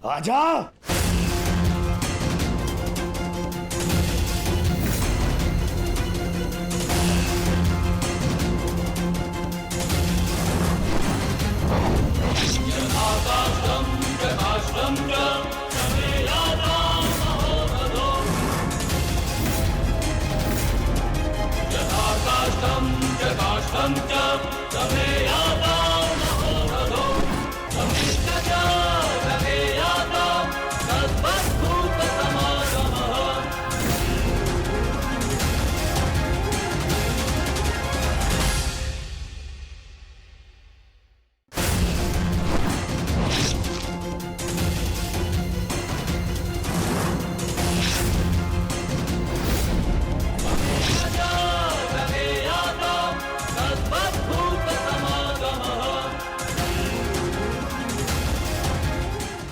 आजा।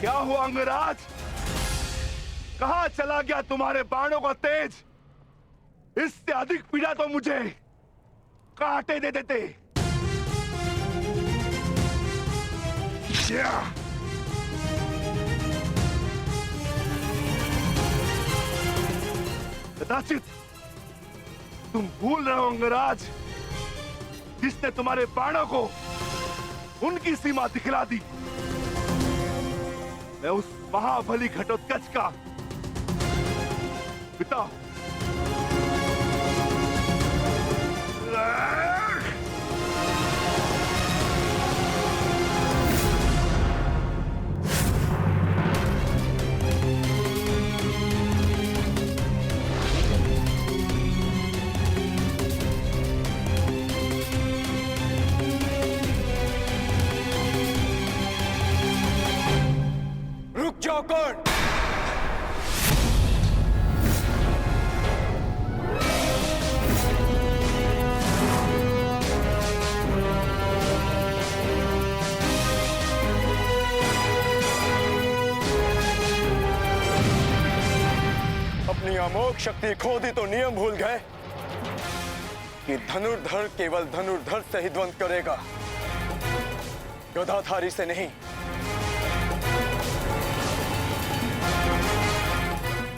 क्या हुआ अंगराज? कहां चला गया तुम्हारे बाणों का तेज? इससे अधिक पीड़ा तो मुझे कांटे दे देते। कदाचित तुम भूल रहे हो अंगराज, जिसने तुम्हारे बाणों को उनकी सीमा दिखला दी। मैं उस महाबली घटोत्कच का पिता। रुक जाओ कौन? अपनी अमोघ शक्ति खो दी तो नियम भूल गए कि धनुर्धर केवल धनुर्धर से ही द्वंद करेगा, गदाधारी से नहीं।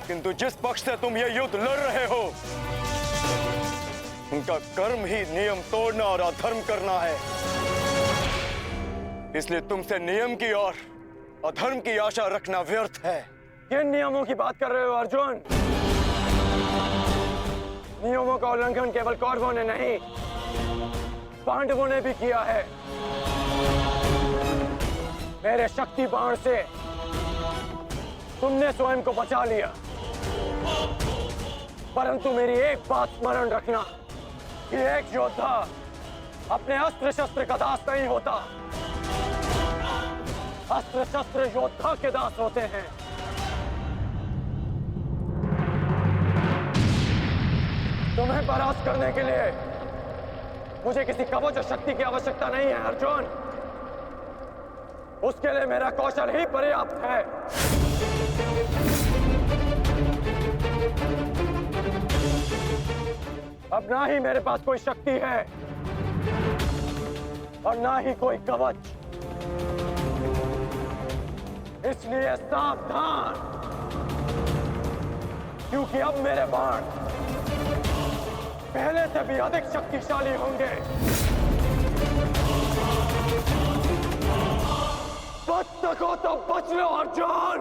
किंतु जिस पक्ष से तुम ये युद्ध लड़ रहे हो, उनका कर्म ही नियम तोड़ना और अधर्म करना है। इसलिए तुमसे नियम की और अधर्म की आशा रखना व्यर्थ है। किन नियमों की बात कर रहे हो अर्जुन? नियमों का उल्लंघन केवल कौरवों ने नहीं, पांडवों ने भी किया है। मेरे शक्ति बाण से तुमने स्वयं को बचा लिया, परंतु मेरी एक बात स्मरण रखना कि एक योद्धा अपने अस्त्र शस्त्र का दास नहीं होता। अस्त्र शस्त्र योद्धा के दास होते हैं। तुम्हें परास्त करने के लिए मुझे किसी कवच और शक्ति की आवश्यकता नहीं है अर्जुन। उसके लिए मेरा कौशल ही पर्याप्त है। अब ना ही मेरे पास कोई शक्ति है और ना ही कोई कवच, इसलिए सावधान, क्योंकि अब मेरे बाण पहले से भी अधिक शक्तिशाली होंगे। बच सको तो बच लो अर्जुन।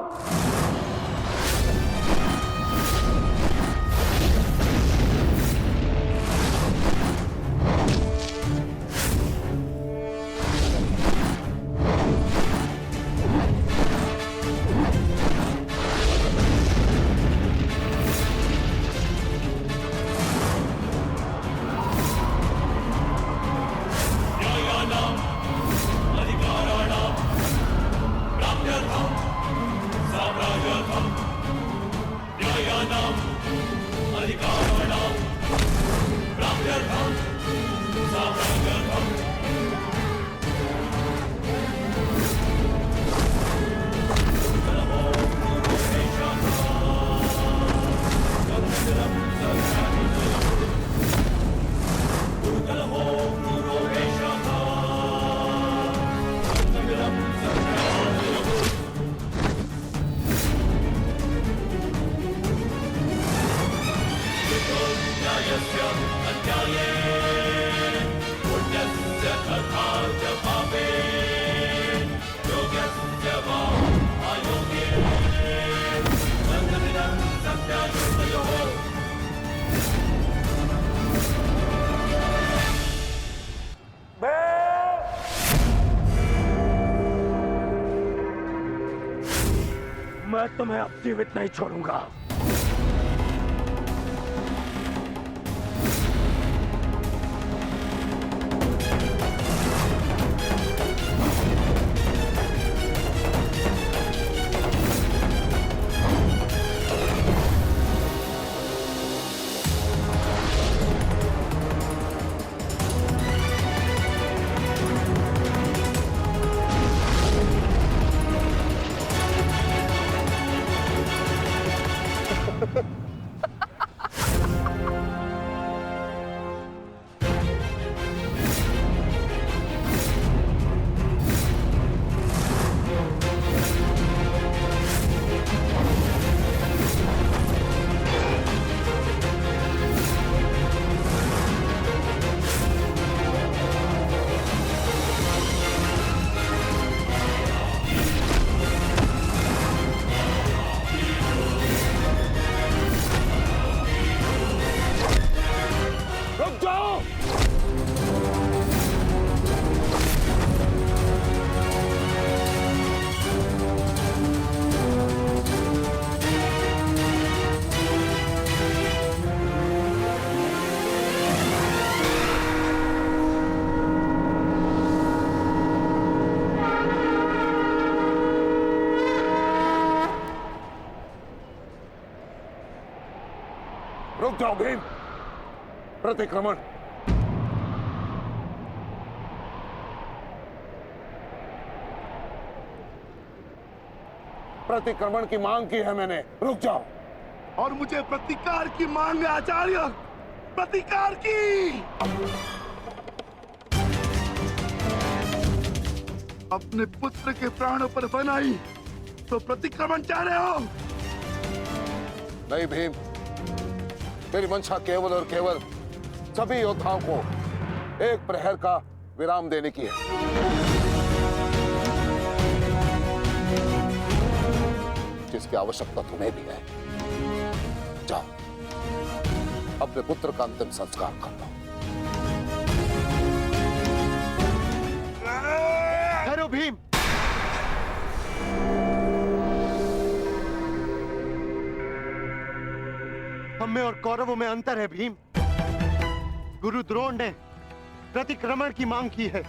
मैं तुम्हें अब जीवित नहीं छोड़ूंगा। रुक जाओ। रुक जाओ भीम। प्रतिक्रमण। प्रतिक्रमण की मांग की है मैंने, रुक जाओ। और मुझे प्रतिकार की मांग है आचार्य, प्रतिकार की। अपने पुत्र के प्राणों पर बनाई तो प्रतिक्रमण चाह रहे हो? नहीं भीम, मेरी मंशा केवल और केवल सभी योद्धाओं को एक प्रहर का विराम देने की है। जिसकी आवश्यकता तुम्हें भी है। जाओ, अपने पुत्र का अंतिम संस्कार कर लो। ठहरो भीम। हम में और कौरवों में अंतर है भीम। गुरु द्रोण ने प्रतिक्रमण की मांग की है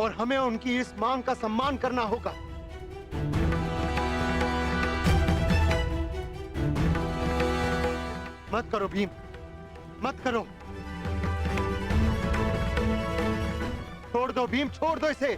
और हमें उनकी इस मांग का सम्मान करना होगा। मत करो भीम, मत करो। छोड़ दो भीम, छोड़ दो इसे।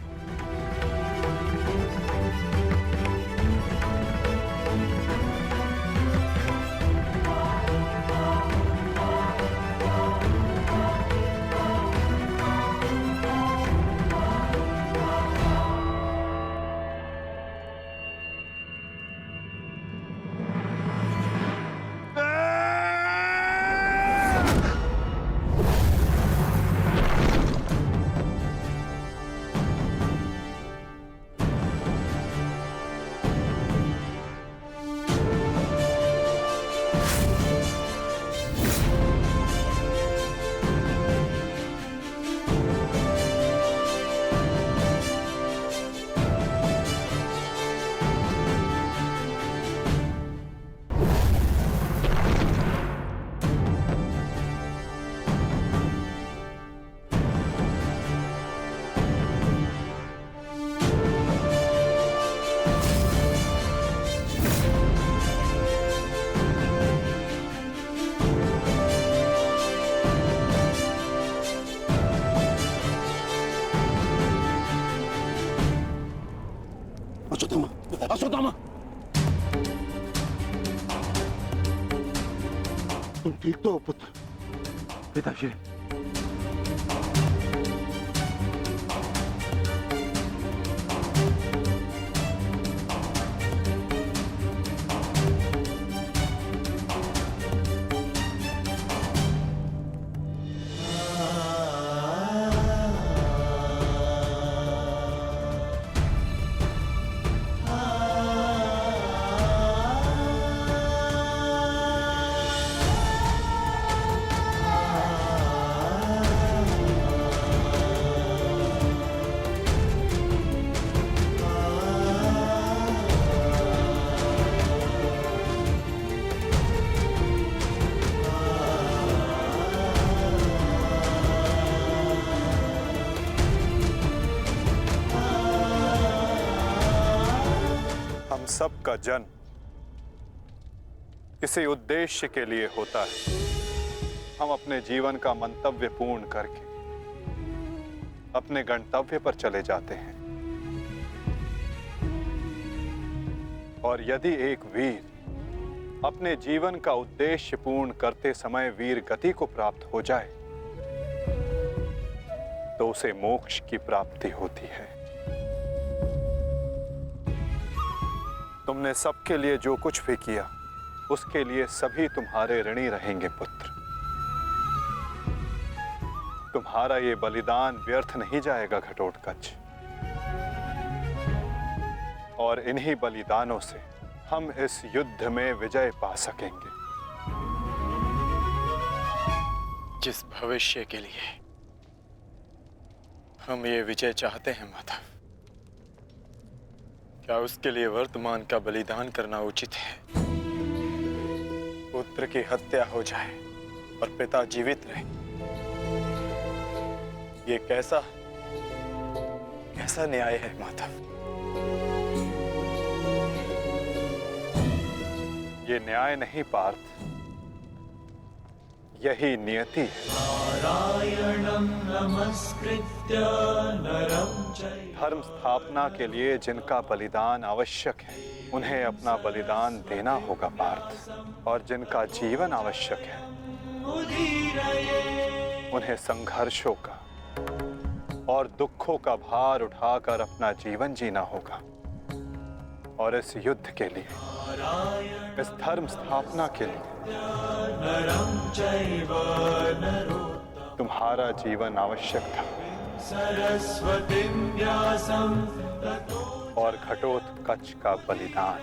अश्वत्थामा, तुम ठीक तो हो पुत्र? पिताश्री, सब का जन्म किसी उद्देश्य के लिए होता है। हम अपने जीवन का मंतव्य पूर्ण करके अपने गंतव्य पर चले जाते हैं। और यदि एक वीर अपने जीवन का उद्देश्य पूर्ण करते समय वीर गति को प्राप्त हो जाए तो उसे मोक्ष की प्राप्ति होती है। तुमने सबके लिए जो कुछ भी किया उसके लिए सभी तुम्हारे ऋणी रहेंगे पुत्र। तुम्हारा ये बलिदान व्यर्थ नहीं जाएगा घटोत्कच। और इन्हीं बलिदानों से हम इस युद्ध में विजय पा सकेंगे। जिस भविष्य के लिए हम ये विजय चाहते हैं माता, क्या उसके लिए वर्तमान का बलिदान करना उचित है? पुत्र की हत्या हो जाए और पिता जीवित रहे, ये कैसा न्याय है माता? ये न्याय नहीं पार्थ, यही नियति है। धर्म स्थापना के लिए जिनका बलिदान आवश्यक है उन्हें अपना बलिदान देना होगा पार्थ। और जिनका जीवन आवश्यक है उन्हें संघर्षों का और दुखों का भार उठाकर अपना जीवन जीना होगा। और इस युद्ध के लिए, इस धर्म स्थापना के लिए तुम्हारा जीवन आवश्यक था। और घटोत्कच का बलिदान।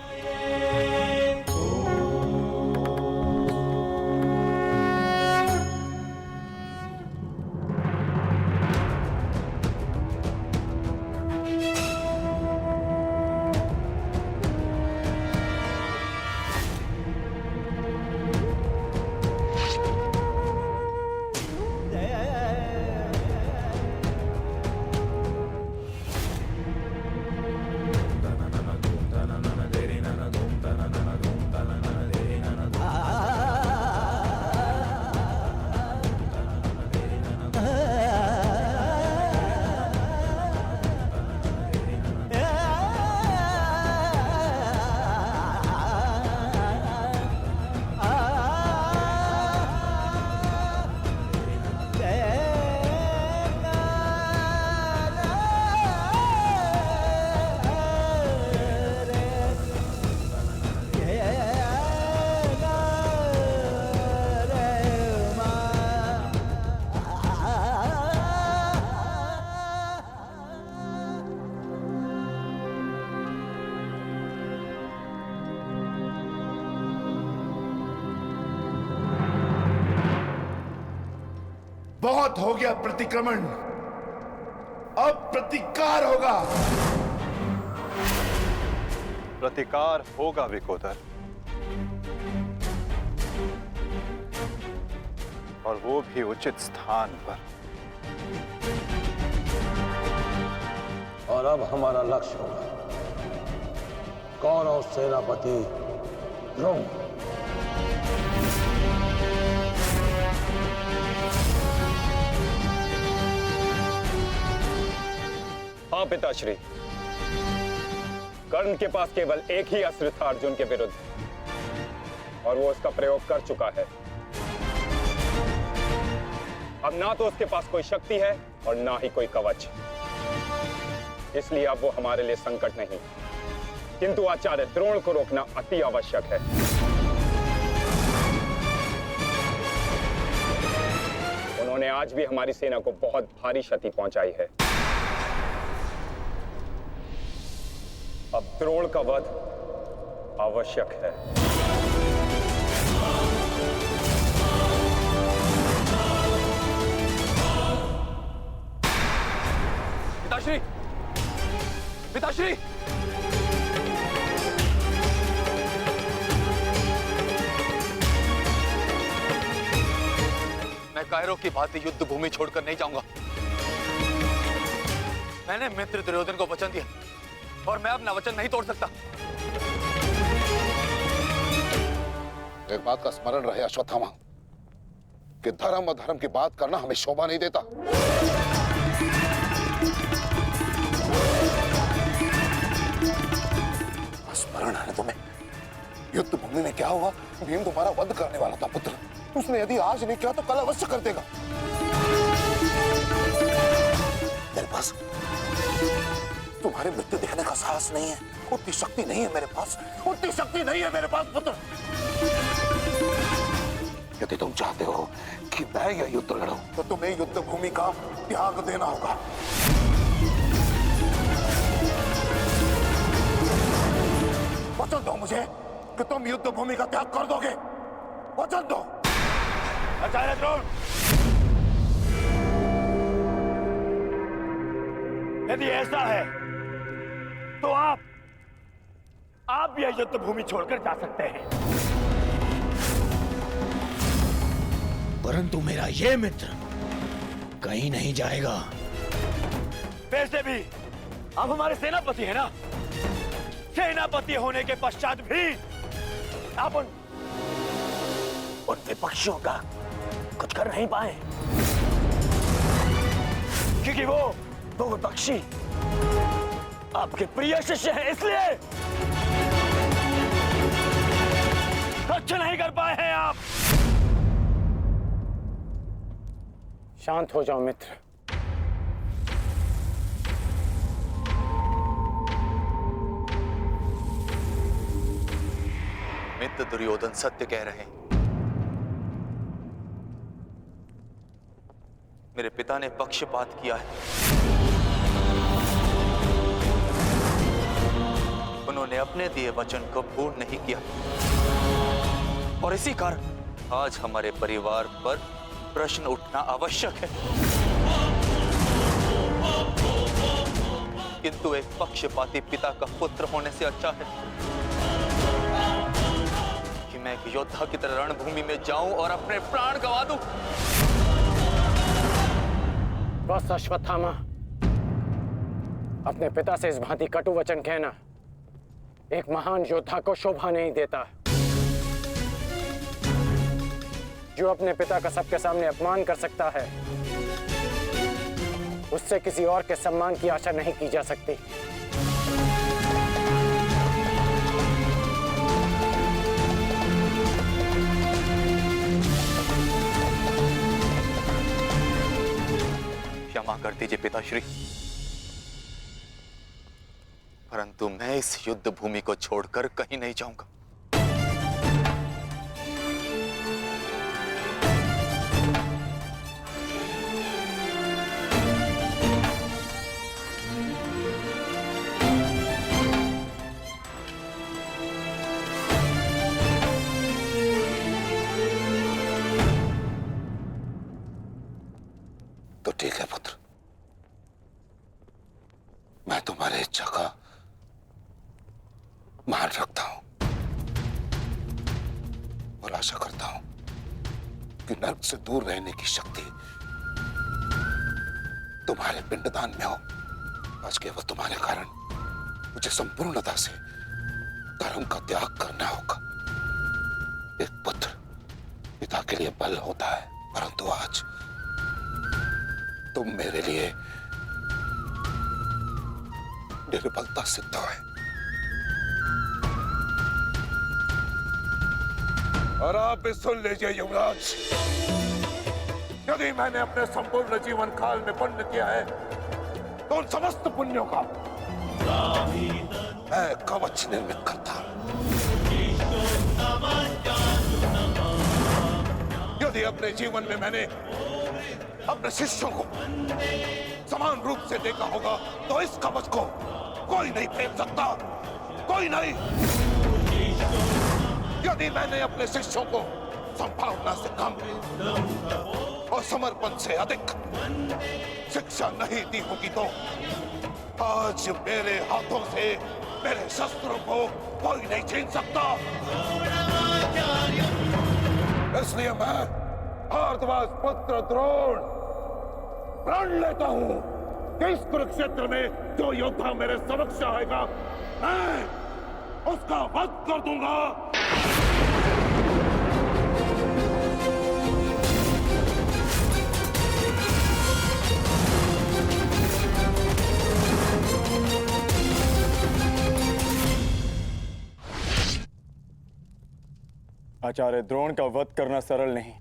बहुत हो गया प्रतिक्रमण, अब प्रतिकार होगा। प्रतिकार होगा विकोदर, और वो भी उचित स्थान पर। और अब हमारा लक्ष्य होगा कौरव सेनापति द्रोण। हाँ पिताश्री, कर्ण के पास केवल एक ही अस्त्र था अर्जुन के विरुद्ध, और वो उसका प्रयोग कर चुका है। अब ना तो उसके पास कोई शक्ति है और ना ही कोई कवच, इसलिए अब वो हमारे लिए संकट नहीं, किंतु आचार्य द्रोण को रोकना अति आवश्यक है। उन्होंने आज भी हमारी सेना को बहुत भारी क्षति पहुंचाई है। अब द्रोण का वध आवश्यक है। पिताश्री, पिताश्री, मैं कायरों की भांति युद्ध भूमि छोड़कर नहीं जाऊंगा। मैंने मित्र दुर्योधन को वचन दिया और मैं अपना वचन नहीं तोड़ सकता। एक बात का स्मरण रहे अश्वत्थामा, कि धर्म अधर्म की बात करना हमें शोभा नहीं देता। स्मरण है तुम्हें युद्ध भूमि में क्या हुआ? भीम तुम्हारा वध करने वाला था पुत्र। उसने यदि आज नहीं किया तो कल अवश्य कर देगा। मेरे पास तुम्हारे मृत्यु देखने का साहस नहीं है, उतनी शक्ति नहीं है मेरे पास, उतनी शक्ति नहीं है मेरे पास पुत्र। यदि तुम चाहते हो कि मैं यह युद्ध लड़ूं, तो तुम्हें युद्ध भूमि का त्याग देना होगा। वचन दो मुझे कि तुम युद्ध भूमि का त्याग कर दोगे। वचन दो। आचार्य द्रोण, यदि ऐसा है तो आप यह युद्ध भूमि छोड़कर जा सकते हैं, परंतु मेरा ये मित्र कहीं नहीं जाएगा। वैसे भी आप हमारे सेनापति हैं ना। सेनापति होने के पश्चात भी आप उन विपक्षियों का कुछ कर नहीं पाए, क्योंकि वो विपक्षी आपके प्रिय शिष्य हैं, इसलिए कुछ नहीं कर पाए हैं आप। शांत हो जाओ मित्र। मित्र दुर्योधन सत्य कह रहे हैं। मेरे पिता ने पक्षपात किया है। उन्होंने अपने दिए वचन को पूर्ण नहीं किया, और इसी कारण आज हमारे परिवार पर प्रश्न उठना आवश्यक है। किंतु एक पक्षपाती पिता का पुत्र होने से अच्छा है कि मैं एक योद्धा की तरह रणभूमि में जाऊं और अपने प्राण गंवा दूं। बस अश्वत्थामा, अपने पिता से इस भांति कटु वचन कहना एक महान योद्धा को शोभा नहीं देता। जो अपने पिता का सबके सामने अपमान कर सकता है, उससे किसी और के सम्मान की आशा नहीं की जा सकती। क्षमा कर दीजिए पिताश्री, परंतु मैं इस युद्ध भूमि को छोड़कर कहीं नहीं जाऊंगा। तो ठीक है पुत्र, मैं तुम्हारी इच्छा का मान रखता हूं और आशा करता हूं कि नर्क से दूर रहने की शक्ति तुम्हारे पिंडदान में हो। आज केवल तुम्हारे कारण मुझे संपूर्णता से धर्म का त्याग करना होगा। एक पुत्र पिता के लिए बल होता है, परंतु आज तुम मेरे लिए निर्बलता सिद्ध है। और आप भी सुन लीजिए युवराज, यदि मैंने अपने संपूर्ण जीवन काल में पुण्य किया है तो उन समस्त पुण्यों का मैं कवच निर्मित करता हूं। यदि अपने जीवन में मैंने अपने शिष्यों को समान रूप से देखा होगा तो इस कवच को कोई नहीं फेंक सकता, कोई नहीं। यदि मैंने अपने शिष्यों को संभावना से कम और समर्पण से अधिक शिक्षा नहीं दी होगी तो आज मेरे हाथों से मेरे शस्त्रों को कोई नहीं छीन सकता। इसलिए मैं भारद्वाज पुत्र द्रोण प्रण लेता हूं कि इस कुरुक्षेत्र में जो योद्धा मेरे समक्ष आएगा मैं उसका वध कर दूंगा। आचार्य द्रोण का वध करना सरल नहीं।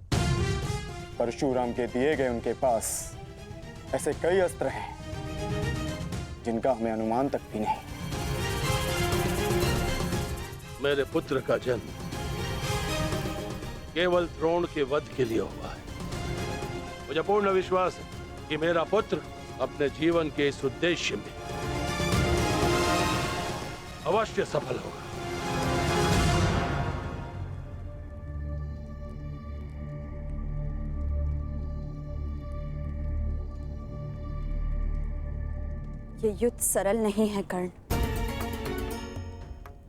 परशुराम के दिए गए उनके पास ऐसे कई अस्त्र हैं जिनका हमें अनुमान तक भी नहीं। मेरे पुत्र का जन्म केवल द्रोण के वध के लिए हुआ है। मुझे पूर्ण विश्वास है कि मेरा पुत्र अपने जीवन के इस उद्देश्य में अवश्य सफल होगा। ये युद्ध सरल नहीं है कर्ण।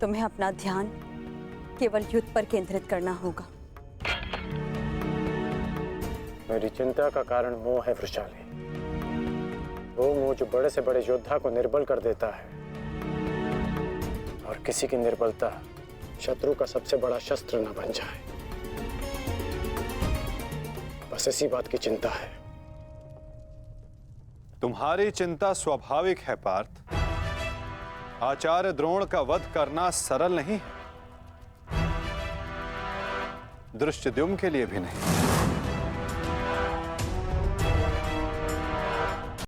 तुम्हें अपना ध्यान केवल युद्ध पर केंद्रित करना होगा। मेरी चिंता का कारण मोह है वृषाली। वो मोह जो बड़े से बड़े योद्धा को निर्बल कर देता है, और किसी की निर्बलता शत्रु का सबसे बड़ा शस्त्र न बन जाए। बस इसी बात की चिंता है। तुम्हारी चिंता स्वाभाविक है पार्थ। आचार्य द्रोण का वध करना सरल नहीं है, दृष्टद्युम्न के लिए भी नहीं।